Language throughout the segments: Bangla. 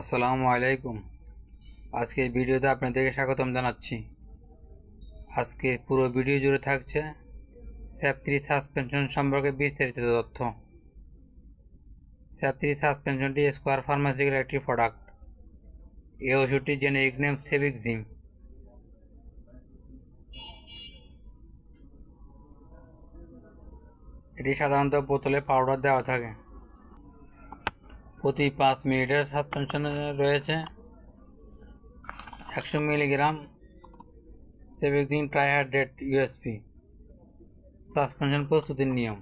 আসসালামু আলাইকুম। আজকের ভিডিওতে আপনাদেরকে স্বাগতম জানাচ্ছি। আজকে পুরো ভিডিও জুড়ে থাকছে স্যাপ-3 সাসপেনশন সম্পর্কে বিস্তারিত তথ্য। স্যাপ-3 সাসপেনশনটি স্কোয়ার ফার্মাসিউটিক্যাল একটি প্রোডাক্ট। এই ওষুধটির জেনেরিক নেম সেবিক্সিম। এটি সাধারণত বোতলে পাউডার দেওয়া থাকে। প্রতি 5 মিনিটের সাসপেনশনে রয়েছে 100 মিলিগ্রাম সেবিক্সিম ট্রাইহাইড্রেট ইউএসপি। সাসপেনশন প্রস্তুতির নিয়ম: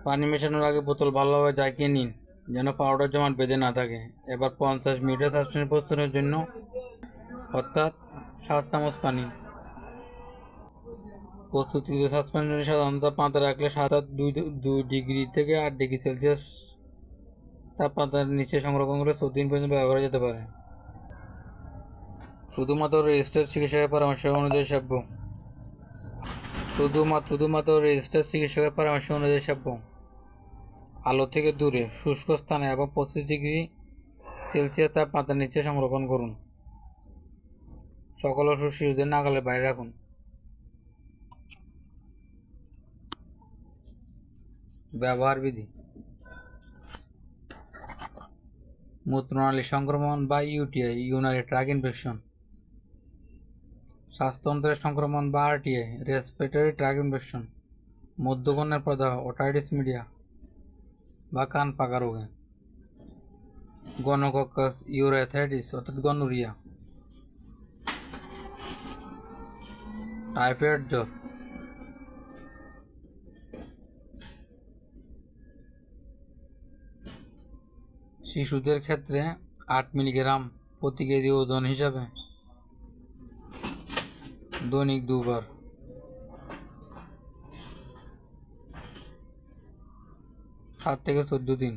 পানি মেশানোর আগে বোতল ভালোভাবে জাকিয়ে নিন যেন পাউডার জমাট বেঁধে না থাকে। এবার 50 মিনিটের সাসপেনশন প্রস্তুতের জন্য অর্থাৎ 7 চামচ পানি। প্রস্তুতকৃত সাসপেনশন সাধারণত পাতা রাখলে 2 ডিগ্রি থেকে 8 ডিগ্রি সেলসিয়াস তাপমাত্রার নিচে সংরক্ষণ করে 14 দিন পর্যন্ত ব্যবহার করা যেতে পারে। শুধুমাত্র রেজিস্টার্ড চিকিৎসকের পরামর্শ অনুযায়ী সেব্য। শুধুমাত্র রেজিস্টার্ড চিকিৎসকের পরামর্শ অনুযায়ী সেব্য। আলো থেকে দূরে শুষ্ক স্থানে এবং 25 ডিগ্রি সেলসিয়াস তাপমাত্রার নিচে সংরক্ষণ করুন। সকল ওষুধ শিশুদের নাগালের বাইরে রাখুন। ব্যবহার বিধি: মূত্রনালী সংক্রমণ বা ইউটিআই ইউরিনারি ট্র্যাক ইনফেকশন, শ্বাসতন্ত্রের সংক্রমণ বা আরটিআই রেসপিরেটরি ট্র্যাক ইনফেকশন, মধ্যকর্ণের প্রদাহ ওটাইটিস মিডিয়া বা কান পাকা রোগে, গনোকক্কাস ইউরেথাইটিস অর্থাৎ গনোরিয়া, টাইফয়েড জ্বর। শিশুদের ক্ষেত্রে 8 মিলিগ্রাম প্রতি কেজি ওজন হিসাবে দৈনিক 2 বার। 7 থেকে 14 দিন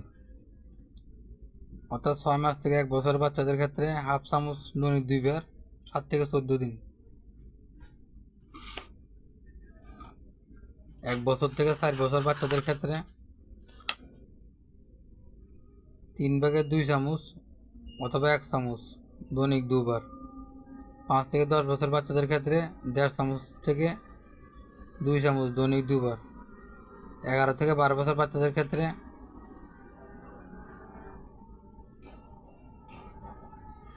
অর্থাৎ 6 মাস থেকে 1 বছর বাচ্চাদের ক্ষেত্রে হাফ চামচ দৈনিক 2 বার 7 থেকে 14 দিন। 1 বছর থেকে 4 বছর বাচ্চাদের ক্ষেত্রে 3/2 চামচ অথবা 1 চামচ দৈনিক 2 বার। 5 থেকে 10 বছর বাচ্চাদের ক্ষেত্রে 1.5 চামচ থেকে 2 চামচ দৈনিক 2 বার। 11 থেকে 12 বছর বাচ্চাদের ক্ষেত্রে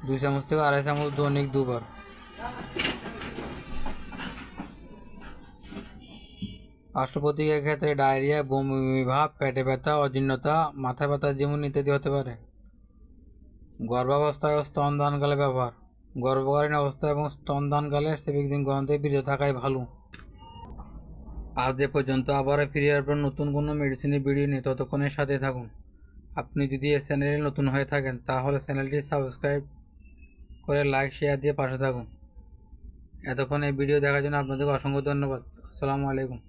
2 চামচ থেকে 2.5 চামচ দৈনিক 2 বার। পার্শ্বপ্রতিক্রিয়ার ক্ষেত্রে ডায়রিয়া, বমি ভাব, পেটে ব্যথা, অজীর্ণতা, মাথা ব্যথা যেমন ইত্যাদি হতে পারে। গর্ভাবস্থায় ও স্তনদানকালে ব্যবহার: গর্ভকালীন অবস্থা এবং স্তনদানকালে সেবিক্সিম গ্রহণ থেকে বিরত থাকাই ভালো। আজ এ পর্যন্ত আবারও ফিরে আসবেন নতুন কোনো মেডিসিনের ভিডিও নিয়ে। ততক্ষণের সাথে থাকুন। আপনি যদি এই চ্যানেলে নতুন হয়ে থাকেন তাহলে চ্যানেলটি সাবস্ক্রাইব করে লাইক শেয়ার দিয়ে পাশে থাকুন। এতক্ষণ এই ভিডিও দেখার জন্য আপনাদেরকে অসংখ্য ধন্যবাদ। আসসালামু আলাইকুম।